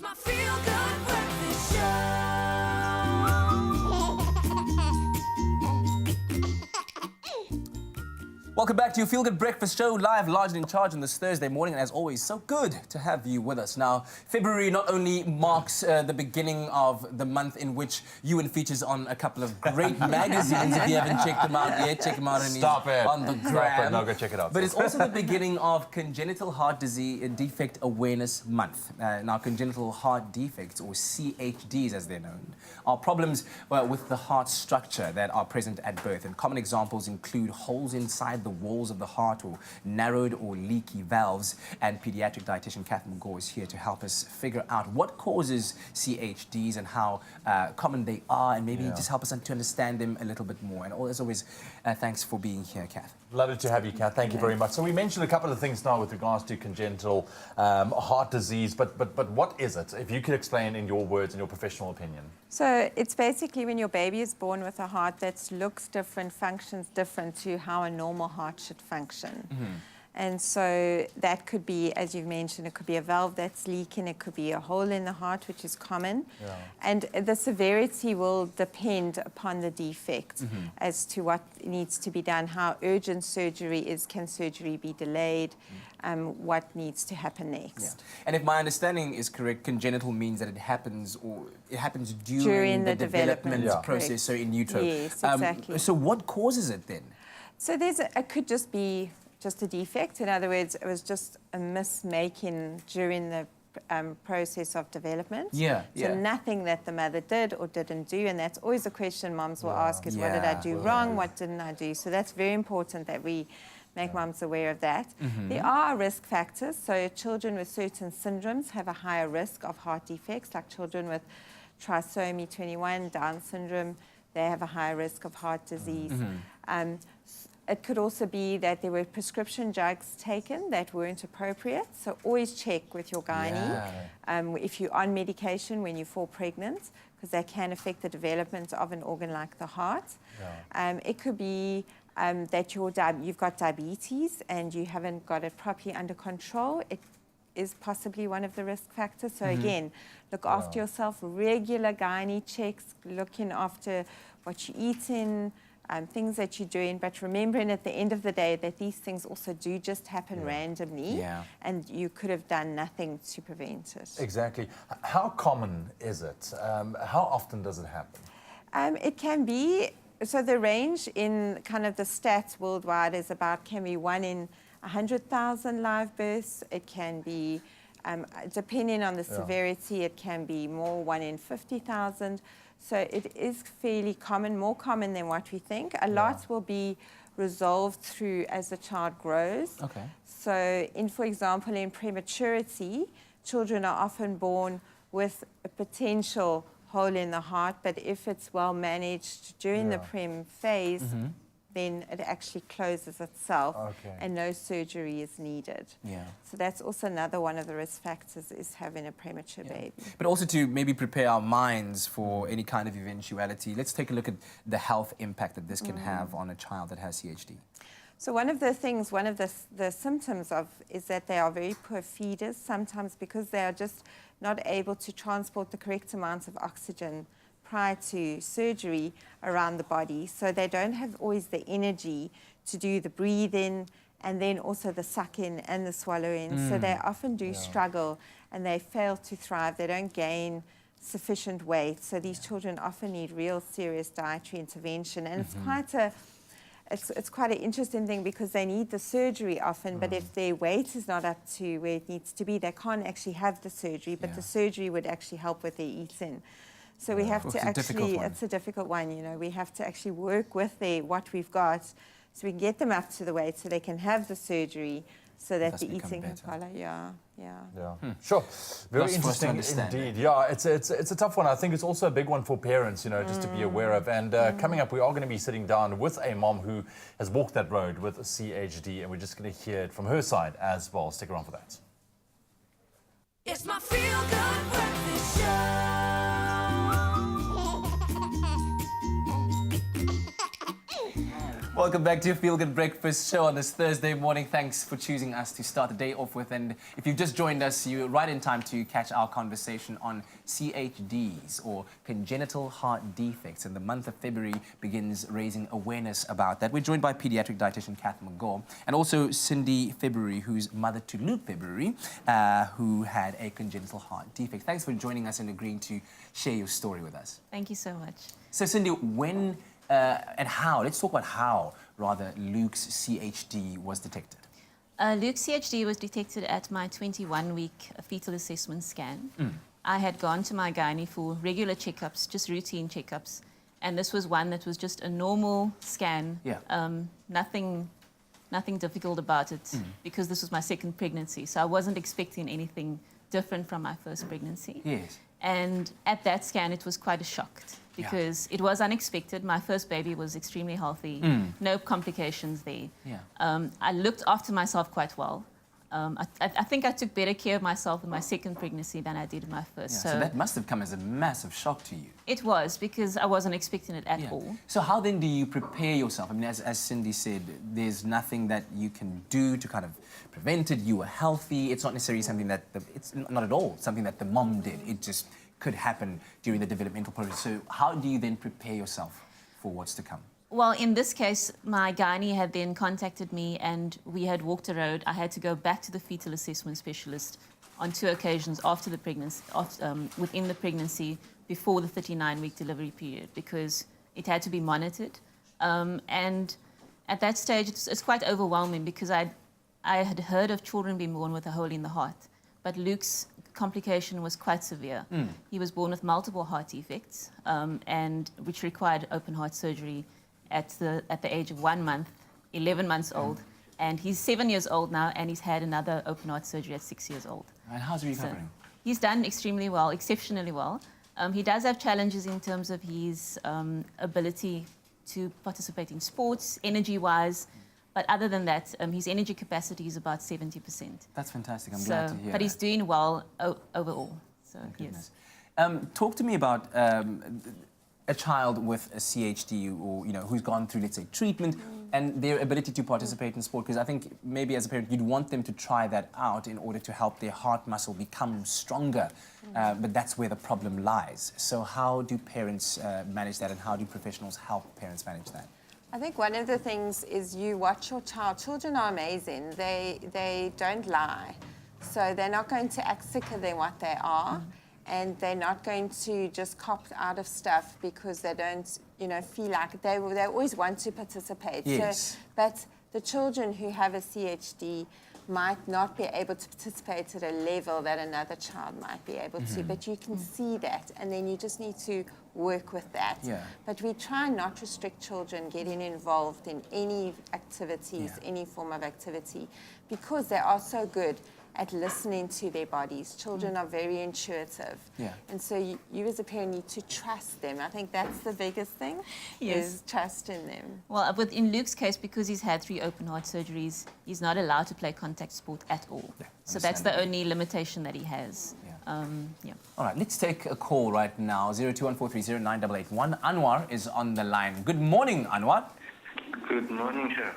It's my feel-good breakfast show. Welcome back to your Feel Good Breakfast Show, live, large and in charge on this Thursday morning. And as always, so good to have you with us. Now, February not only marks the beginning of the month in which Ewan features on a couple of great magazines. If you haven't checked them out yet, check them out on the gram. Stop it, no, go check it out. But it's also the beginning of Congenital Heart Defect Awareness Month. Now, congenital heart defects, or CHDs as they're known, are problems with the heart structure that are present at birth. And common examples include holes inside the walls of the heart, or narrowed or leaky valves. And pediatric dietitian Catherine McGaw is here to help us figure out what causes CHDs and how common they are, and maybe just help us to understand them a little bit more. And as always, thanks for being here, Kath. Lovely to have you, Kath. Thank you very much. So we mentioned a couple of things now with regards to congenital heart disease, but what is it? If you could explain in your words, in your professional opinion. So it's basically when your baby is born with a heart that looks different, functions different to how a normal heart should function. And so that could be, as you've mentioned, it could be a valve that's leaking, it could be a hole in the heart, which is common. And the severity will depend upon the defect as to what needs to be done, how urgent surgery is, can surgery be delayed, what needs to happen next. And if my understanding is correct, congenital means that it happens during the development process, correct. so in utero. Yes, exactly. So what causes it then? So it could just be just a defect. In other words, it was just a mismaking during the process of development. So nothing that the mother did or didn't do, and that's always a question moms will ask is, what did I do wrong? What didn't I do? So that's very important that we make moms aware of that. There are risk factors. So children with certain syndromes have a higher risk of heart defects, like children with trisomy 21, Down syndrome, they have a higher risk of heart disease. It could also be that there were prescription drugs taken that weren't appropriate. So always check with your gynae if you're on medication when you fall pregnant, because that can affect the development of an organ like the heart. It could be that you've got diabetes and you haven't got it properly under control. It is possibly one of the risk factors. So again, look after yourself, regular gynae checks, looking after what you're eating, things that you're doing, but remembering at the end of the day that these things also do just happen randomly, and you could have done nothing to prevent it. Exactly. How common is it? How often does it happen? It can be, so the range in kind of the stats worldwide is can be 1 in 100,000 live births. It can be, depending on the severity, it can be more, 1 in 50,000. So it is fairly common, more common than what we think. A lot will be resolved through as the child grows. So for example, in prematurity, children are often born with a potential hole in the heart, but if it's well managed during the prem phase, then it actually closes itself and no surgery is needed. So that's also another one of the risk factors, is having a premature baby. But also to maybe prepare our minds for any kind of eventuality, let's take a look at the health impact that this can have on a child that has CHD. So one of the symptoms is that they are very poor feeders, sometimes because they are just not able to transport the correct amounts of oxygen prior to surgery around the body. So they don't have always the energy to do the breathing and then also the sucking and the swallowing. So they often do struggle and they fail to thrive. They don't gain sufficient weight. So these children often need real serious dietary intervention. And it's quite an interesting thing, because they need the surgery often, but if their weight is not up to where it needs to be, they can't actually have the surgery, but the surgery would actually help with their eating. So we have to actually, it's a difficult one, you know, we have to actually work with what we've got so we can get them up to the weight so they can have the surgery so that the eating can follow. Sure. Very interesting indeed. It's a tough one. I think it's also a big one for parents, you know, just to be aware of. And coming up, we are going to be sitting down with a mom who has walked that road with a CHD, and we're just going to hear it from her side as well. Stick around for that. It's my feel-good breakfast show. Well, welcome back to your Feel Good Breakfast show on this Thursday morning. Thanks for choosing us to start the day off with. And if you've just joined us, you're right in time to catch our conversation on CHDs, or congenital heart defects. And the month of February begins raising awareness about that. We're joined by pediatric dietitian Kath McGaw and also Cindy February, who's mother to Luke February, who had a congenital heart defect. Thanks for joining us and agreeing to share your story with us. Thank you so much. So, Cindy, when and how, let's talk about how, rather, Luke's CHD was detected. Luke's CHD was detected at my 21-week fetal assessment scan. I had gone to my gynae for regular checkups, just routine checkups, and this was one that was just a normal scan. Nothing difficult about it, because this was my second pregnancy, so I wasn't expecting anything different from my first pregnancy. Yes. And at that scan, it was quite a shock, because it was unexpected. My first baby was extremely healthy, no complications there. I looked after myself quite well. I think I took better care of myself in my second pregnancy than I did in my first. So that must have come as a massive shock to you. It was, because I wasn't expecting it at all. So how then do you prepare yourself? I mean, as Cindy said, there's nothing that you can do to kind of prevent it. You were healthy. It's not necessarily something that, it's not at all something that the mom did. It just could happen during the developmental process. So how do you then prepare yourself for what's to come? Well, in this case, my gynae had then contacted me and we had walked a road. I had to go back to the fetal assessment specialist on 2 occasions after the pregnancy, within the pregnancy, before the 39-week delivery period, because it had to be monitored. And at that stage, it's quite overwhelming, because I had heard of children being born with a hole in the heart, but Luke's complication was quite severe. He was born with multiple heart defects, and which required open heart surgery at the age of 1 month, 11 months old, and he's 7 years old now, and he's had another open heart surgery at 6 years old. And how's he recovering? So he's done extremely well, exceptionally well. He does have challenges in terms of his ability to participate in sports, energy-wise, but other than that, his energy capacity is about 70%. That's fantastic. I'm glad to hear But he's doing well overall. So, yes. Talk to me about a child with a CHD, or who's gone through, let's say, treatment, and their ability to participate in sport. Because I think maybe as a parent you'd want them to try that out in order to help their heart muscle become stronger, but that's where the problem lies. So how do parents manage that, and how do professionals help parents manage that? I think one of the things is you watch your child. Children are amazing. They don't lie. So they're not going to act sicker than what they are. And they're not going to just cop out of stuff because they don't, feel like they always want to participate. Yes. So, but the children who have a CHD might not be able to participate at a level that another child might be able to. But you can see that, and then you just need to work with that. But we try not to restrict children getting involved in any activities, any form of activity, because they are so good at listening to their bodies. Children are very intuitive. And so you as a parent need to trust them. I think that's the biggest thing, is trust in them. Well, in Luke's case, because he's had 3 open heart surgeries, he's not allowed to play contact sport at all. So that's the only limitation that he has. All right, let's take a call right now, 0214309881. Anwar is on the line. Good morning, Anwar. Good morning, sir.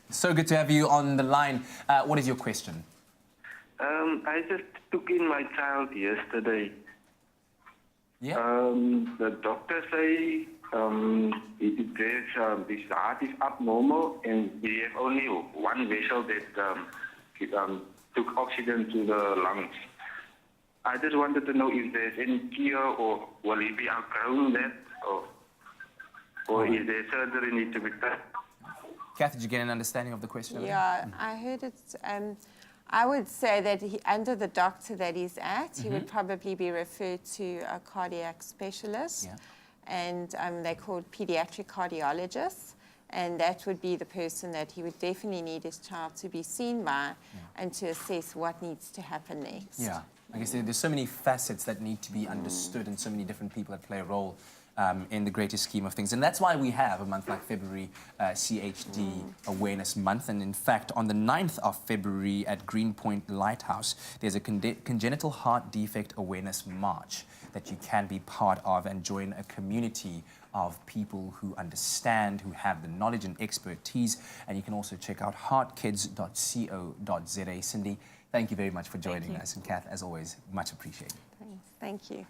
So good to have you on the line. What is your question? I just took in my child yesterday. The doctor say his heart is abnormal, and we have only 1 vessel that took oxygen to the lungs. I just wanted to know if there's any cure, or will he be outgrowing that, or is there surgery need to be done? Kath, did you get an understanding of the question? Yeah, I heard it. I would say that under the doctor that he's at, he would probably be referred to a cardiac specialist, and they're called pediatric cardiologists, and that would be the person that he would definitely need his child to be seen by and to assess what needs to happen next. I guess there's so many facets that need to be understood, and so many different people that play a role in the greater scheme of things. And that's why we have a month like February CHD Awareness Month. And in fact, on the 9th of February at Greenpoint Lighthouse, there's a Congenital Heart Defect Awareness March that you can be part of and join a community of people who understand, who have the knowledge and expertise. And you can also check out heartkids.co.za. Cindy, thank you very much for joining us. And Kath, as always, much appreciated. Thank you.